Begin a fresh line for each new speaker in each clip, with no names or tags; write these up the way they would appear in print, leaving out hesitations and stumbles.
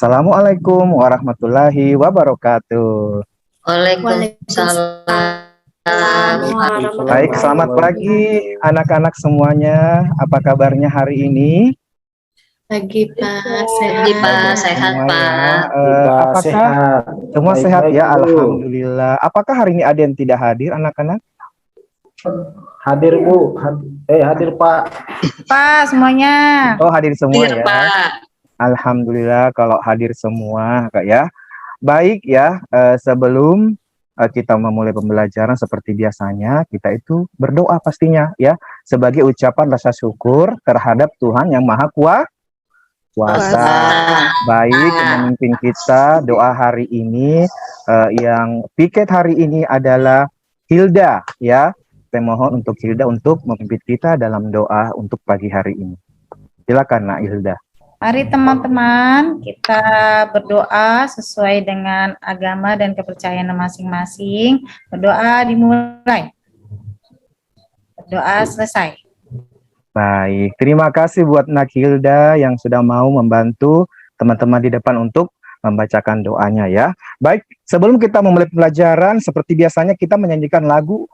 Assalamualaikum warahmatullahi wabarakatuh.
Waalaikumsalam.
Baik, selamat pagi anak-anak semuanya. Apa kabarnya hari ini?
Pagi Pak,
Pagi Pak, sehat
Semua
Pak.
ya. Apakah semua sehat ya? Alhamdulillah. Apakah hari ini ada yang tidak hadir anak-anak?
Hadir Bu, hadir Pak.
Pak semuanya.
Oh, hadir semua
Hadir
ya.
Pak.
Alhamdulillah kalau hadir semua Kak ya. Baik ya, sebelum kita memulai pembelajaran seperti biasanya, kita itu berdoa pastinya ya, sebagai ucapan rasa syukur terhadap Tuhan yang Maha Kuasa. Baik, memimpin kita doa hari ini, yang piket hari ini adalah Hilda ya. Saya mohon untuk Hilda untuk memimpin kita dalam doa untuk pagi hari ini. Silakan Nak Hilda.
Mari teman-teman kita berdoa sesuai dengan agama dan kepercayaan masing-masing. Berdoa dimulai. Berdoa selesai.
Baik, terima kasih buat Nakilda yang sudah mau membantu teman-teman di depan untuk membacakan doanya ya. Baik, sebelum kita memulai pembelajaran, seperti biasanya kita menyanyikan lagu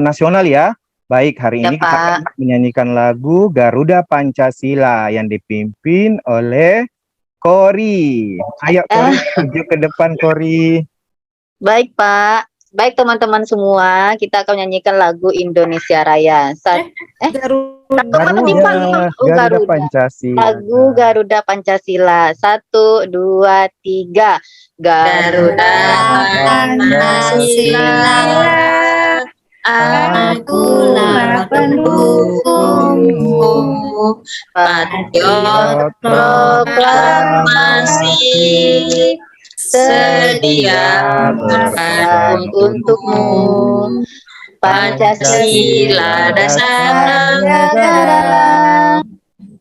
nasional ya. Baik, hari ini kita akan menyanyikan lagu Garuda Pancasila yang dipimpin oleh Kori. Ayo Kori, maju ke depan Kori.
Baik Pak. Baik teman-teman semua, kita akan menyanyikan lagu Indonesia Raya.
Garuda Pancasila.
Lagu Garuda Pancasila. 1, 2, 3. Garuda Pancasila. Akulah pendukungmu, patriot proklamasi, sedia berkorban untukmu. Pancasila dasar negara,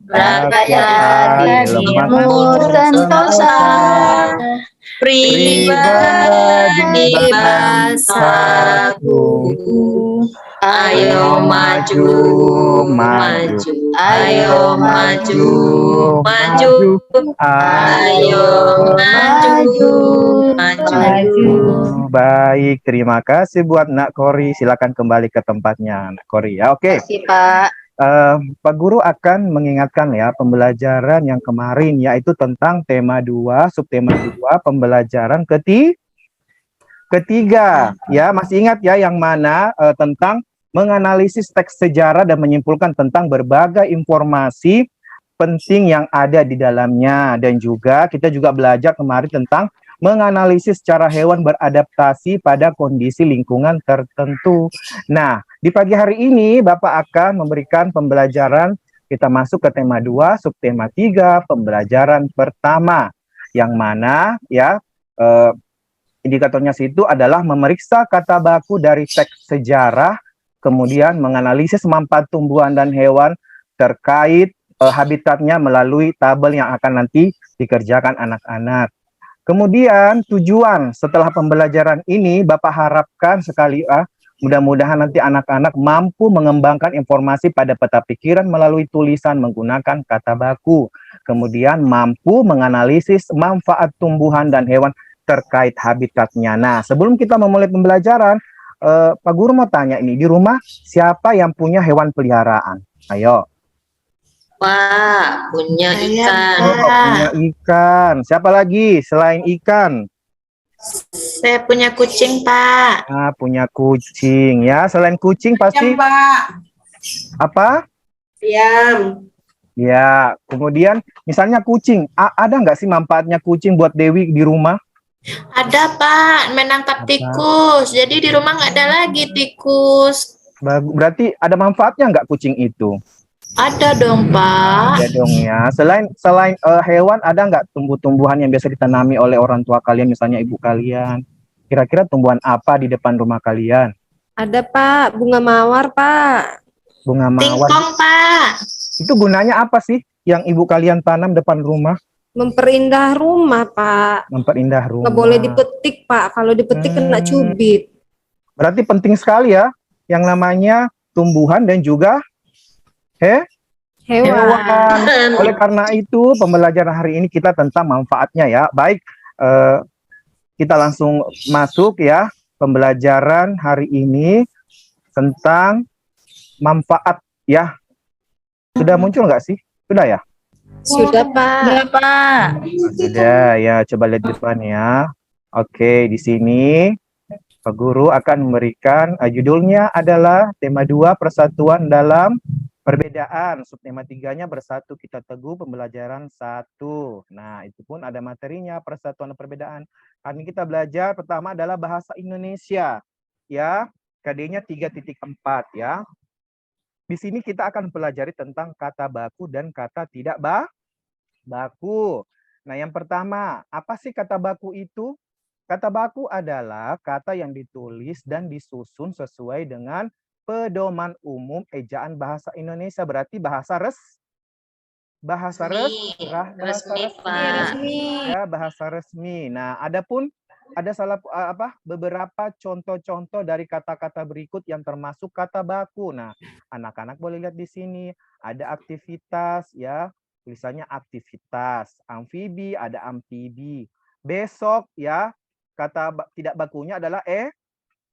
rakyat adilmu sentosa, pribadi bangsaku. Ayo maju, maju, ayo maju, maju, ayo maju, maju.
Baik, terima kasih buat Nak Kori. Silakan kembali ke tempatnya Nak Kori ya. Oke.
Terima kasih Pak.
Pak Guru akan mengingatkan ya pembelajaran yang kemarin yaitu tentang tema 2, subtema 2, pembelajaran ketiga ya, masih ingat ya yang mana tentang menganalisis teks sejarah dan menyimpulkan tentang berbagai informasi penting yang ada di dalamnya, dan juga kita juga belajar kemarin tentang menganalisis cara hewan beradaptasi pada kondisi lingkungan tertentu. Nah, di pagi hari ini Bapak akan memberikan pembelajaran, kita masuk ke tema 2, subtema 3, pembelajaran pertama, yang mana ya indikatornya situ adalah memeriksa kata baku dari teks sejarah, kemudian menganalisis manfaat tumbuhan dan hewan terkait habitatnya melalui tabel yang akan nanti dikerjakan anak-anak. Kemudian tujuan setelah pembelajaran ini Bapak harapkan sekali mudah-mudahan nanti anak-anak mampu mengembangkan informasi pada peta pikiran melalui tulisan menggunakan kata baku. Kemudian mampu menganalisis manfaat tumbuhan dan hewan terkait habitatnya. Nah, sebelum kita memulai pembelajaran, Pak Guru mau tanya ini, di rumah siapa yang punya hewan peliharaan? Ayo.
Pak, punya ikan.
Oh, punya ikan. Siapa lagi selain ikan?
Saya punya kucing Pak.
Punya kucing ya. Selain kucing pasti
Pak.
apa?
Ayam.
Ya, kemudian misalnya kucing, ada nggak sih manfaatnya kucing buat Dewi di rumah?
Ada Pak, menangkap tikus. Jadi di rumah nggak ada lagi tikus.
Berarti ada manfaatnya nggak kucing itu?
Ada dong Pak.
Ya dong ya. Selain hewan, ada nggak tumbuh-tumbuhan yang biasa ditanami oleh orang tua kalian, misalnya ibu kalian? Kira-kira tumbuhan apa di depan rumah kalian?
Ada Pak, bunga mawar Pak.
Bunga mawar.
Tingkong Pak.
Itu gunanya apa sih yang ibu kalian tanam depan rumah?
Memperindah rumah Pak.
Memperindah rumah.
Nggak boleh dipetik Pak, kalau dipetik kena cubit.
Berarti penting sekali ya yang namanya tumbuhan dan juga
Hewan.
Oleh karena itu, pembelajaran hari ini kita tentang manfaatnya ya. Baik, kita langsung masuk ya. Pembelajaran hari ini tentang manfaat ya. Sudah muncul nggak sih? Sudah ya?
Sudah, Pak.
Iya, Pak.
Sudah ya. Coba lihat di depan ya. Oke, di sini Pak Guru akan memberikan judulnya adalah tema 2 persatuan dalam perbedaan. Subtema 3-nya bersatu kita teguh pembelajaran 1. Nah, itu pun ada materinya persatuan dan perbedaan. Hari ini kita belajar pertama adalah bahasa Indonesia. Ya, KD-nya 3.4 ya. Di sini kita akan pelajari tentang kata baku dan kata tidak baku. Nah, yang pertama, apa sih kata baku itu? Kata baku adalah kata yang ditulis dan disusun sesuai dengan pedoman umum ejaan bahasa Indonesia. Berarti bahasa
Resmi, Pak.
Resmi.
ya, bahasa resmi. Nah, adapun ada beberapa contoh-contoh dari kata-kata berikut yang termasuk kata baku. Nah, anak-anak boleh lihat di sini ada aktivitas ya, tulisannya aktivitas. Amfibi ada amfibi. Besok ya, kata tidak bakunya adalah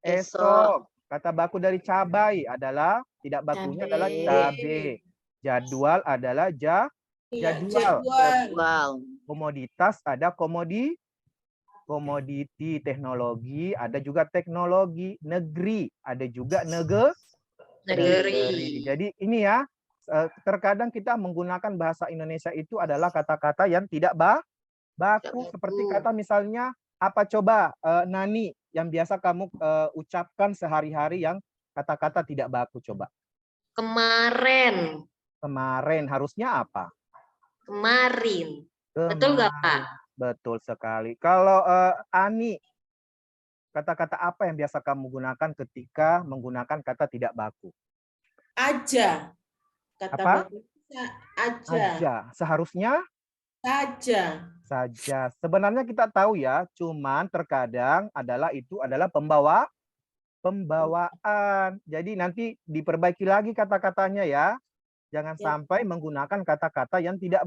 esok. Kata baku dari cabai adalah tidak bakunya adalah cabe. Jadwal adalah jadwal.
Wow.
Komoditas ada komoditi, teknologi ada juga teknologi, negeri ada juga negeri. Jadi ini ya, terkadang kita menggunakan bahasa Indonesia itu adalah kata-kata yang tidak baku, seperti kata misalnya apa coba Nani yang biasa kamu ucapkan sehari-hari yang kata-kata tidak baku coba.
Kemarin.
Kemarin harusnya apa?
Kemarin. Betul nggak, Pak?
Betul sekali. Kalau Ani, kata-kata apa yang biasa kamu gunakan ketika menggunakan kata tidak baku?
Aja. Kata
Apa?
baku aja.
Aja. Seharusnya? Saja. Sebenarnya kita tahu ya, cuman terkadang itu adalah pembawaan. Jadi nanti diperbaiki lagi kata-katanya ya. Jangan sampai menggunakan kata-kata yang tidak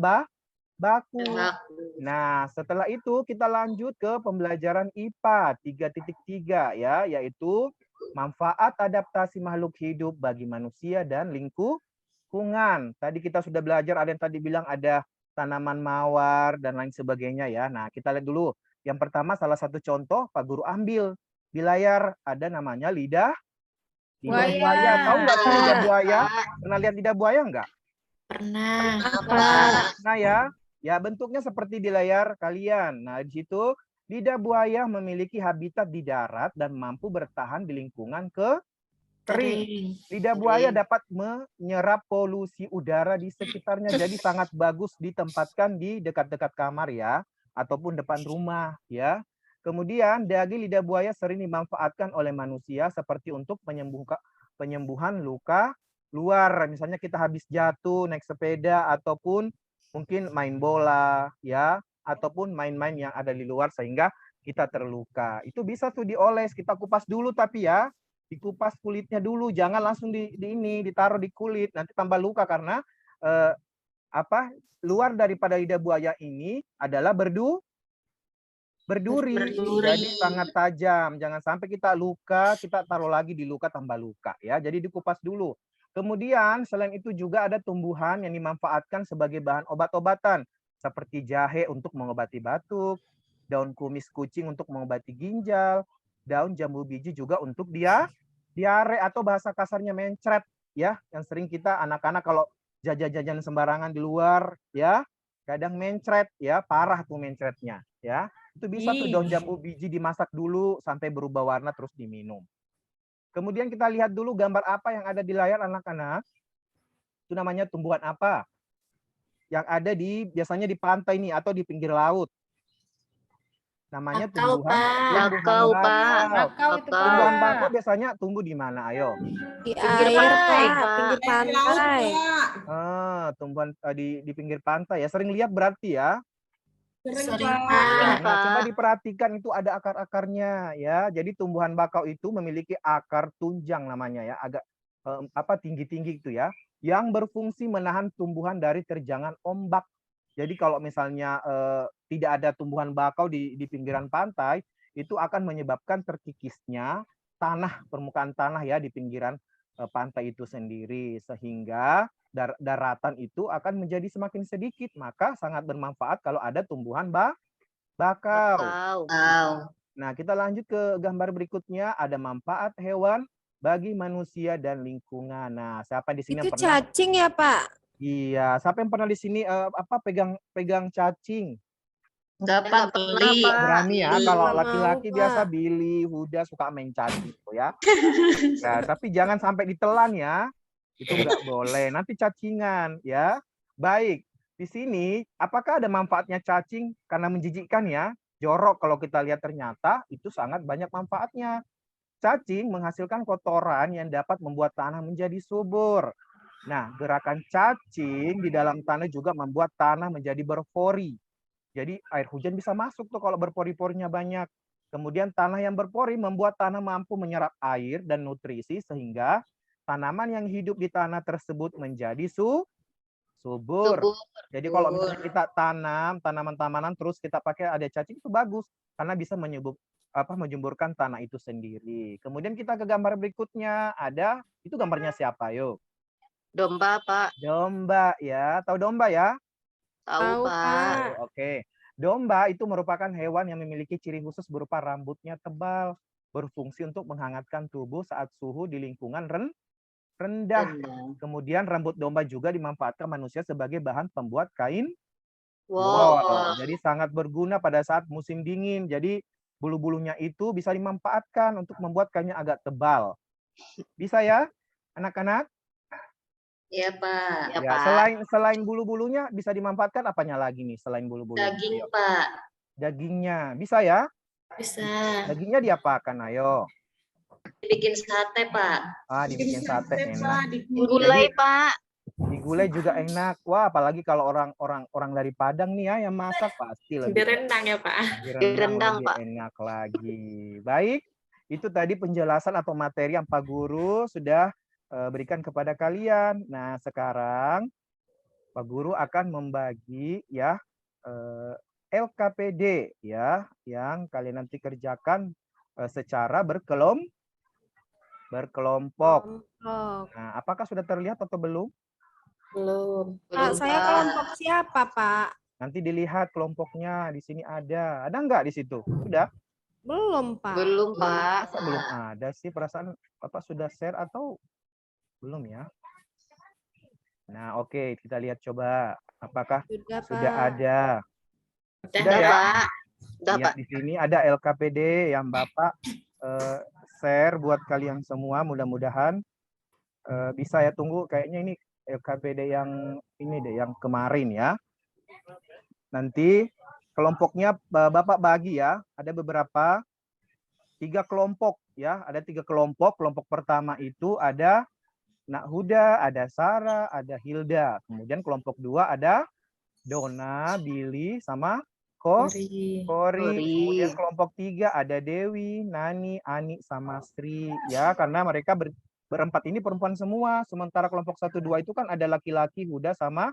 baku. Nah, setelah itu kita lanjut ke pembelajaran IPA 3.3 ya, yaitu manfaat adaptasi makhluk hidup bagi manusia dan lingkungan. Tadi kita sudah belajar, ada yang tadi bilang ada tanaman mawar dan lain sebagainya ya. Nah, kita lihat dulu. Yang pertama salah satu contoh Pak Guru ambil di layar ada namanya lidah buaya. Tahu nggak sih lidah buaya? Pernah lihat lidah buaya nggak?
Pernah.
Nah ya, bentuknya seperti di layar kalian. Nah, di situ lidah buaya memiliki habitat di darat dan mampu bertahan di lingkungan kering. Lidah buaya dapat menyerap polusi udara di sekitarnya, jadi sangat bagus ditempatkan di dekat-dekat kamar ya, ataupun depan rumah ya. Kemudian daging lidah buaya sering dimanfaatkan oleh manusia seperti untuk penyembuhan luka luar. Misalnya kita habis jatuh naik sepeda ataupun mungkin main bola ya, ataupun main-main yang ada di luar sehingga kita terluka. Itu bisa tuh dioles, kita kupas dulu tapi ya, dikupas kulitnya dulu, jangan langsung ditaruh di kulit, nanti tambah luka karena luar daripada lidah buaya ini adalah berduri, jadi sangat tajam. Jangan sampai kita luka, kita taruh lagi di luka tambah luka ya. Jadi dikupas dulu. Kemudian selain itu juga ada tumbuhan yang dimanfaatkan sebagai bahan obat-obatan seperti jahe untuk mengobati batuk, daun kumis kucing untuk mengobati ginjal, daun jambu biji juga untuk diare atau bahasa kasarnya mencret ya, yang sering kita anak-anak kalau jajan-jajan sembarangan di luar ya, kadang mencret ya, parah tuh mencretnya ya. Itu bisa tuh daun jambu biji dimasak dulu sampai berubah warna terus diminum. Kemudian kita lihat dulu gambar apa yang ada di layar anak-anak. Itu namanya tumbuhan apa? Yang ada biasanya di pantai nih atau di pinggir laut. Namanya tumbuhan
Bakau, Pak.
Tumbuhan bakau biasanya tumbuh di mana? Ayo.
Di air, Pak. Pinggir pantai.
Tumbuhan di pinggir pantai ya. Sering lihat berarti ya.
Sering,
Nah,
Pak.
coba diperhatikan itu ada akar-akarnya ya. Jadi tumbuhan bakau itu memiliki akar tunjang namanya ya, agak tinggi-tinggi itu ya, yang berfungsi menahan tumbuhan dari terjangan ombak. Jadi kalau misalnya tidak ada tumbuhan bakau di pinggiran pantai, itu akan menyebabkan terkikisnya permukaan tanah ya di pinggiran pantai itu sendiri, sehingga daratan itu akan menjadi semakin sedikit. Maka sangat bermanfaat kalau ada tumbuhan bakau. Nah, kita lanjut ke gambar berikutnya. Ada manfaat hewan bagi manusia dan lingkungan. Nah, siapa di sini
Itu
yang pernah?
cacing ya, Pak?
Iya, siapa yang pernah di sini pegang cacing?
Enggak,
Nggak
Pak,
pernah,
beli.
Pak.
Berani ya,
Beli.
kalau
Nggak mau,
laki-laki
Pak.
biasa Billy, Huda suka main cacing tuh ya. Nah, tapi jangan sampai ditelan ya. Itu nggak boleh. Nanti cacingan ya. Baik. Di sini apakah ada manfaatnya cacing? Karena menjijikkan ya. Jorok kalau kita lihat ternyata itu sangat banyak manfaatnya. Cacing menghasilkan kotoran yang dapat membuat tanah menjadi subur. Nah, gerakan cacing di dalam tanah juga membuat tanah menjadi berpori. Jadi air hujan bisa masuk tuh kalau berpori-porinya banyak. Kemudian tanah yang berpori membuat tanah mampu menyerap air dan nutrisi sehingga tanaman yang hidup di tanah tersebut menjadi subur. Jadi kalau misalnya kita tanam tanaman-tanaman terus kita pakai ada cacing itu bagus karena bisa menyuburkan tanah itu sendiri. Kemudian kita ke gambar berikutnya, ada itu gambarnya siapa yuk?
Domba, Pak.
Domba ya. Tahu domba ya?
Tahu,
Tahu,
Pak.
Pak.
Oke. Domba itu merupakan hewan yang memiliki ciri khusus berupa rambutnya tebal, berfungsi untuk menghangatkan tubuh saat suhu di lingkungan rendah. Kemudian rambut domba juga dimanfaatkan manusia sebagai bahan pembuat kain wol. Jadi sangat berguna pada saat musim dingin. Jadi bulu-bulunya itu bisa dimanfaatkan untuk membuat kainnya agak tebal. Bisa ya, anak-anak?
Iya, Pak.
Ya,
Ya,
Pak.
selain bulu-bulunya bisa dimanfaatkan apanya lagi nih selain bulu-bulunya?
Daging,
Ayo.
Pak.
Dagingnya bisa ya?
Bisa.
Dagingnya diapakan? Ayo.
Dibikin sate, Pak.
Dibikin sate enak.
Gulai, Pak.
Digulai juga enak. Wah, apalagi kalau orang dari Padang nih ya yang masak pasti lebih
Direndang ya, Pak.
Direndang,
lebih
Pak.
enak lagi. Baik, itu tadi penjelasan atau materi yang Pak Guru sudah berikan kepada kalian. Nah, sekarang Pak Guru akan membagi ya LKPD ya yang kalian nanti kerjakan secara berkelompok. Nah, apakah sudah terlihat atau belum?
Belum.
Pak, saya kelompok siapa, Pak?
Nanti dilihat kelompoknya di sini ada. Ada nggak di situ? Sudah?
Belum, Pak.
Belum, Pak.
Masa belum ada sih? Perasaan Bapak sudah share atau belum ya? Nah, oke, kita lihat coba apakah sudah
Pak.
ada.
Udah,
Sudah ya?
Pak. Udah,
Lihat
Pak.
di sini ada LKPD yang Bapak share buat kalian semua. Mudah-mudahan bisa ya, tunggu kayaknya ini LKPD yang ini deh, yang kemarin ya. Nanti kelompoknya Bapak bagi ya, ada beberapa 3 kelompok ya, ada 3 kelompok. Kelompok pertama itu ada Nak Huda, ada Sarah, ada Hilda. Kemudian kelompok 2 ada Dona, Billy, sama Kori. Kemudian kelompok 3 ada Dewi, Nani, Ani, sama Sri ya, karena mereka berempat ini perempuan semua. Sementara kelompok 1, 2 itu kan ada laki-laki, Huda sama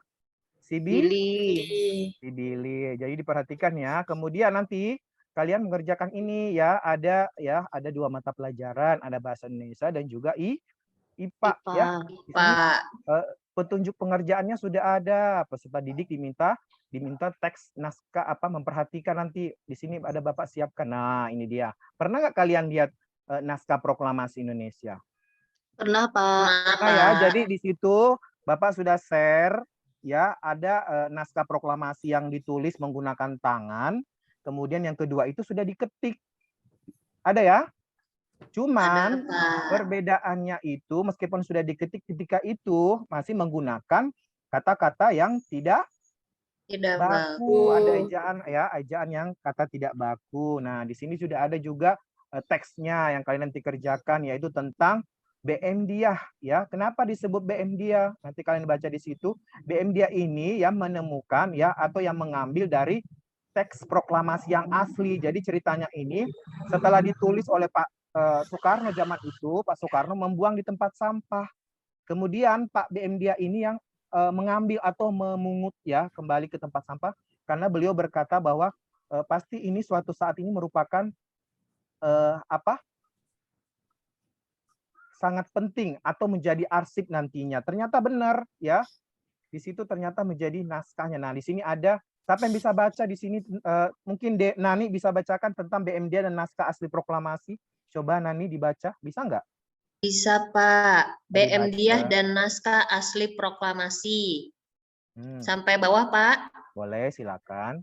si Billy. Jadi diperhatikan ya. Kemudian nanti kalian mengerjakan ini ya, ada 2 mata pelajaran, ada bahasa Indonesia dan juga IPA ya.
Pak.
Petunjuk pengerjaannya sudah ada. Peserta didik diminta teks naskah memperhatikan nanti di sini ada Bapak siapkan. Nah, ini dia. Pernah nggak kalian lihat naskah proklamasi Indonesia?
Pernah, Pak.
Pernah ya. Jadi di situ Bapak sudah share ya, ada naskah proklamasi yang ditulis menggunakan tangan. Kemudian yang kedua itu sudah diketik. Ada ya? Cuman perbedaannya itu meskipun sudah diketik ketika itu masih menggunakan kata-kata yang tidak baku. Ada ejaan yang kata tidak baku. Nah, di sini sudah ada juga teksnya yang kalian nanti kerjakan, yaitu tentang BM Dia ya. Kenapa disebut BM Dia? Nanti kalian baca di situ. BM Dia ini yang menemukan ya atau yang mengambil dari teks proklamasi yang asli. Jadi ceritanya ini setelah ditulis oleh Pak Soekarno zaman itu, Pak Soekarno membuang di tempat sampah. Kemudian Pak BM Dia ini yang mengambil atau memungut ya kembali ke tempat sampah karena beliau berkata bahwa pasti ini suatu saat ini merupakan apa sangat penting atau menjadi arsip nantinya. Ternyata benar ya. Di situ ternyata menjadi naskahnya. Nah, di sini ada siapa yang bisa baca di sini mungkin Nani bisa bacakan tentang BM Dia dan naskah asli proklamasi. Coba Nani dibaca, bisa nggak?
Bisa, Pak. BM Dia
Dibaca.
dan naskah asli proklamasi.
Hmm,
Sampai bawah, Pak.
boleh, silakan.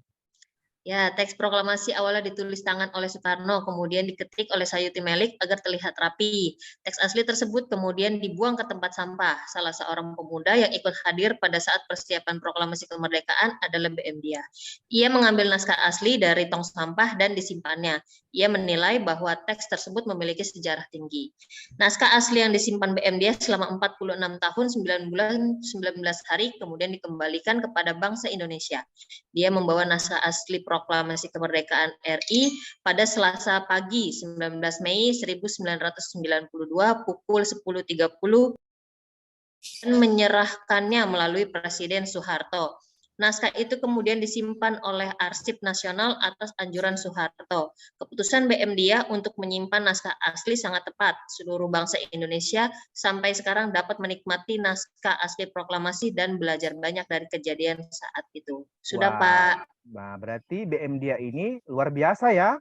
Ya, teks proklamasi awalnya ditulis tangan oleh Soekarno, kemudian diketik oleh Sayuti Melik agar terlihat rapi. Teks asli tersebut kemudian dibuang ke tempat sampah. Salah seorang pemuda yang ikut hadir pada saat persiapan proklamasi kemerdekaan adalah BM Dia. Ia mengambil naskah asli dari tong sampah dan disimpannya. Ia menilai bahwa teks tersebut memiliki sejarah tinggi. Naskah asli yang disimpan BM Dia selama 46 tahun, 9 bulan, 19 hari, kemudian dikembalikan kepada bangsa Indonesia. Dia membawa naskah asli proklamasi kemerdekaan RI pada Selasa pagi 19 Mei 1992 pukul 10.30 dan menyerahkannya melalui Presiden Soeharto. Naskah itu kemudian disimpan oleh Arsip Nasional atas anjuran Soeharto. Keputusan BM Dia untuk menyimpan naskah asli sangat tepat. Seluruh bangsa Indonesia sampai sekarang dapat menikmati naskah asli proklamasi dan belajar banyak dari kejadian saat itu. Sudah,
Wah,
Pak.
nah berarti BM Dia ini luar biasa ya.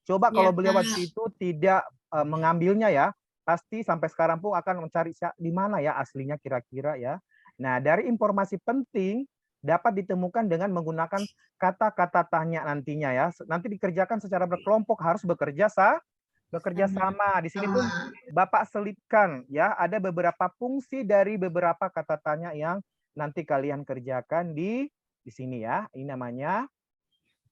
Coba
Ya,
kalau beliau
Pak.
waktu itu tidak mengambilnya ya, pasti sampai sekarang pun akan mencari di mana ya aslinya kira-kira ya. Nah, dari informasi penting dapat ditemukan dengan menggunakan kata-kata tanya nantinya ya. Nanti dikerjakan secara berkelompok, harus bekerja sama. Di sini pun Bapak selipkan ya, ada beberapa fungsi dari beberapa kata tanya yang nanti kalian kerjakan di sini ya. Ini namanya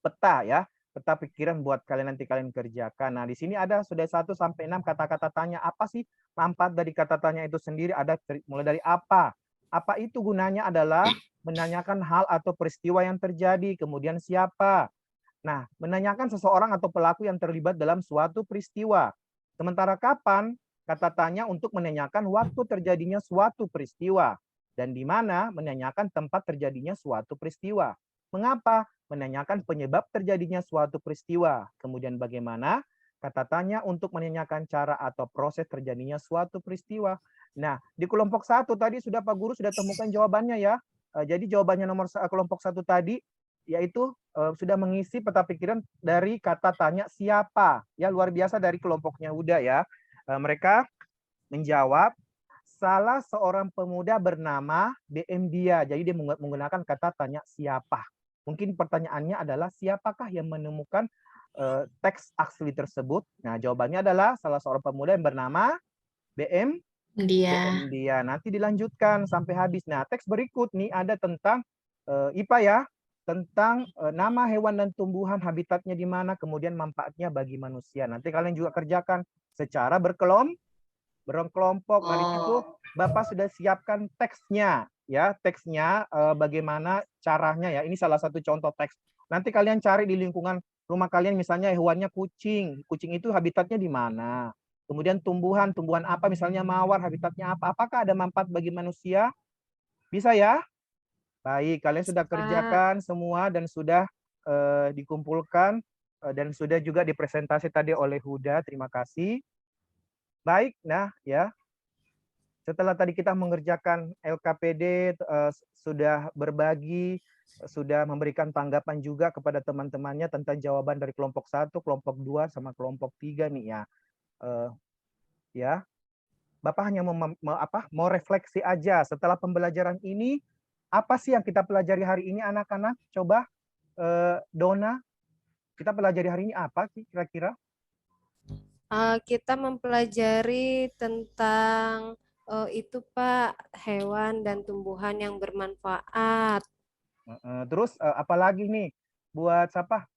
peta ya. Peta pikiran buat kalian nanti kalian kerjakan. Nah, di sini ada sudah 1 sampai 6 kata-kata tanya. Apa sih manfaat dari kata tanya itu sendiri? Ada mulai dari apa? Apa itu gunanya adalah menanyakan hal atau peristiwa yang terjadi, kemudian siapa. Nah, menanyakan seseorang atau pelaku yang terlibat dalam suatu peristiwa. Sementara kapan? Kata tanya untuk menanyakan waktu terjadinya suatu peristiwa. Dan di mana menanyakan tempat terjadinya suatu peristiwa. Mengapa? Menanyakan penyebab terjadinya suatu peristiwa. Kemudian bagaimana? Kata tanya untuk menanyakan cara atau proses terjadinya suatu peristiwa. Nah, di kelompok 1 tadi sudah Pak Guru sudah temukan jawabannya ya. Jadi jawabannya nomor kelompok 1 tadi yaitu sudah mengisi peta pikiran dari kata tanya siapa. Ya, luar biasa dari kelompoknya Huda ya. Mereka menjawab salah seorang pemuda bernama BM Dia. Jadi dia menggunakan kata tanya siapa. Mungkin pertanyaannya adalah siapakah yang menemukan teks asli tersebut? Nah, jawabannya adalah salah seorang pemuda yang bernama BM
Dia.
Dia. Nanti dilanjutkan sampai habis. Nah, teks berikut nih ada tentang IPA ya, tentang nama hewan dan tumbuhan, habitatnya di mana, kemudian manfaatnya bagi manusia. Nanti kalian juga kerjakan secara berkelompok. Nah, di situ Bapak sudah siapkan teksnya ya, teksnya bagaimana caranya ya. Ini salah satu contoh teks. Nanti kalian cari di lingkungan rumah kalian, misalnya hewannya kucing. Kucing itu habitatnya di mana? Kemudian tumbuhan apa misalnya mawar, habitatnya apa? Apakah ada manfaat bagi manusia? Bisa ya? Baik, kalian sudah kerjakan semua dan sudah dikumpulkan dan sudah juga dipresentasi tadi oleh Huda. Terima kasih. Baik, nah ya. Setelah tadi kita mengerjakan LKPD, sudah berbagi, sudah memberikan tanggapan juga kepada teman-temannya tentang jawaban dari kelompok 1, kelompok 2, sama kelompok 3 nih ya. Ya, Bapak hanya mau refleksi aja setelah pembelajaran ini, apa sih yang kita pelajari hari ini anak-anak? Coba Dona, kita pelajari hari ini apa sih kira-kira?
Kita mempelajari tentang itu Pak, hewan dan tumbuhan yang bermanfaat.
Terus apalagi nih buat siapa?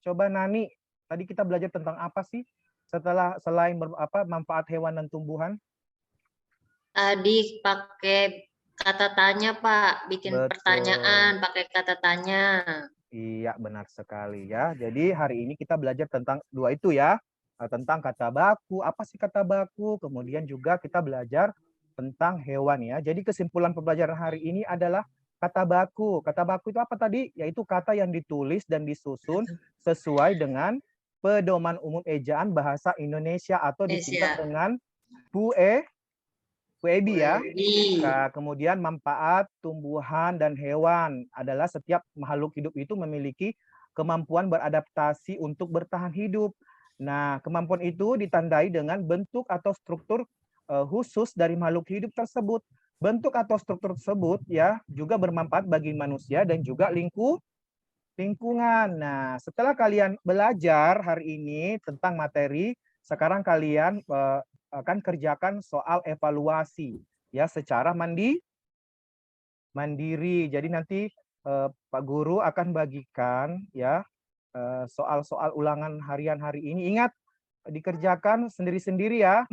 Coba Nani, tadi kita belajar tentang apa sih selain manfaat hewan dan tumbuhan?
Tadi pakai kata tanya, Pak. Bikin
Betul.
pertanyaan pakai kata tanya.
Iya, benar sekali ya. Jadi hari ini kita belajar tentang dua itu ya. Tentang kata baku, apa sih kata baku? Kemudian juga kita belajar tentang hewan ya. Jadi kesimpulan pembelajaran hari ini adalah kata baku. Kata baku itu apa tadi? Yaitu kata yang ditulis dan disusun sesuai dengan pedoman umum ejaan bahasa Indonesia atau disingkat
Indonesia.
dengan PUEBI ya.
Di.
Kemudian manfaat tumbuhan dan hewan adalah setiap makhluk hidup itu memiliki kemampuan beradaptasi untuk bertahan hidup. Nah, kemampuan itu ditandai dengan bentuk atau struktur khusus dari makhluk hidup tersebut. Bentuk atau struktur tersebut ya juga bermanfaat bagi manusia dan juga lingkungan. Nah, setelah kalian belajar hari ini tentang materi, sekarang kalian akan kerjakan soal evaluasi ya secara mandiri. Jadi nanti Pak Guru akan bagikan ya soal-soal ulangan harian hari ini. Ingat dikerjakan sendiri-sendiri ya,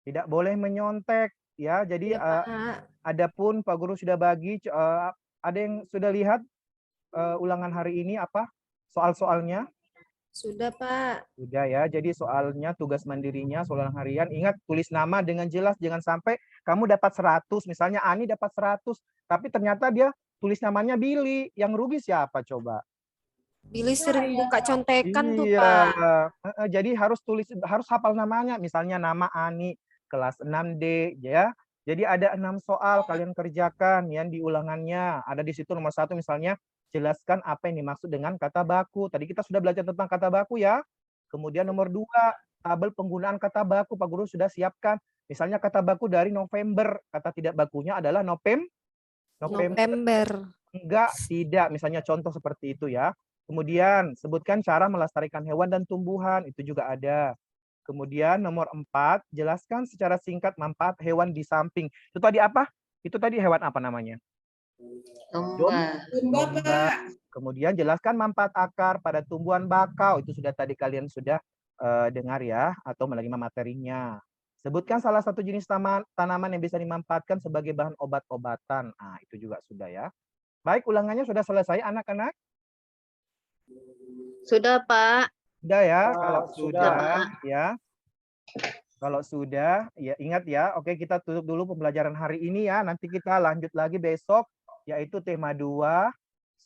tidak boleh menyontek ya. Jadi
Ya, Pak.
adapun Pak Guru sudah bagi ada yang sudah lihat ulangan hari ini apa soal-soalnya?
Sudah, Pak.
Sudah ya. Jadi soalnya tugas mandirinya soal harian ingat tulis nama dengan jelas, jangan sampai kamu dapat 100, misalnya Ani dapat 100, tapi ternyata dia tulis namanya Billy. Yang rugi siapa coba?
Billy sering buka contekan tuh,
Iya,
Pak.
jadi harus hafal namanya, misalnya nama Ani kelas 6D ya. Jadi ada 6 soal kalian kerjakan yang di ulangannya. Ada di situ nomor 1 misalnya jelaskan apa yang dimaksud dengan kata baku. Tadi kita sudah belajar tentang kata baku ya. Kemudian nomor 2 tabel penggunaan kata baku Pak Guru sudah siapkan. Misalnya kata baku dari November, kata tidak bakunya adalah November. Enggak, tidak. Misalnya contoh seperti itu ya. Kemudian sebutkan cara melestarikan hewan dan tumbuhan, itu juga ada. Kemudian nomor 4, jelaskan secara singkat manfaat hewan di samping. Itu tadi apa? Itu tadi hewan apa namanya?
Domba.
Domba, Pak.
Kemudian jelaskan manfaat akar pada tumbuhan bakau. Itu sudah tadi kalian sudah dengar ya, atau menerima materinya. Sebutkan salah satu jenis tanaman yang bisa dimanfaatkan sebagai bahan obat-obatan. Nah, itu juga sudah ya. Baik, ulangannya sudah selesai anak-anak?
Sudah, Pak.
Sudah ya,
Pak,
kalau
sudah.
sudah ya. Kalau sudah, ya ingat ya. Oke, kita tutup dulu pembelajaran hari ini ya. Nanti kita lanjut lagi besok yaitu tema 2,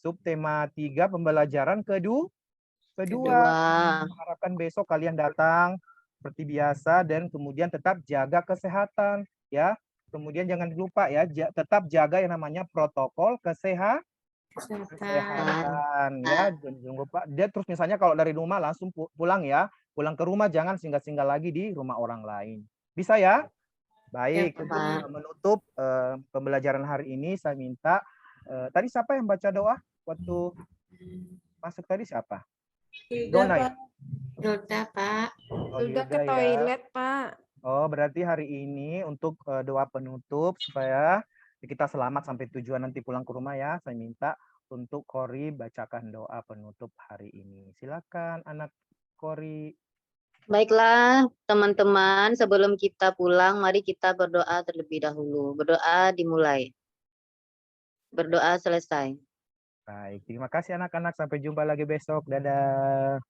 subtema 3 pembelajaran kedua. Harapkan besok kalian datang seperti biasa dan kemudian tetap jaga kesehatan ya. Kemudian jangan lupa ya, tetap jaga yang namanya protokol kesehatan ya. Jangan lupa. Dia terus misalnya kalau dari rumah langsung pulang ya. Pulang ke rumah jangan singgah-singgah lagi di rumah orang lain. Bisa ya? Baik,
Ya,
untuk
Pak.
menutup pembelajaran hari ini saya minta tadi siapa yang baca doa waktu masuk tadi siapa? Dona ya?
Sudah, Pak.
Oh,
Sudah ke
Yuda ya.
toilet, Pak.
Oh, berarti hari ini untuk doa penutup supaya kita selamat sampai tujuan nanti pulang ke rumah ya. Saya minta untuk Kori bacakan doa penutup hari ini. Silakan anak Kori.
Baiklah, teman-teman, sebelum kita pulang, mari kita berdoa terlebih dahulu. Berdoa dimulai. Berdoa selesai.
Baik, terima kasih anak-anak. Sampai jumpa lagi besok. Dadah.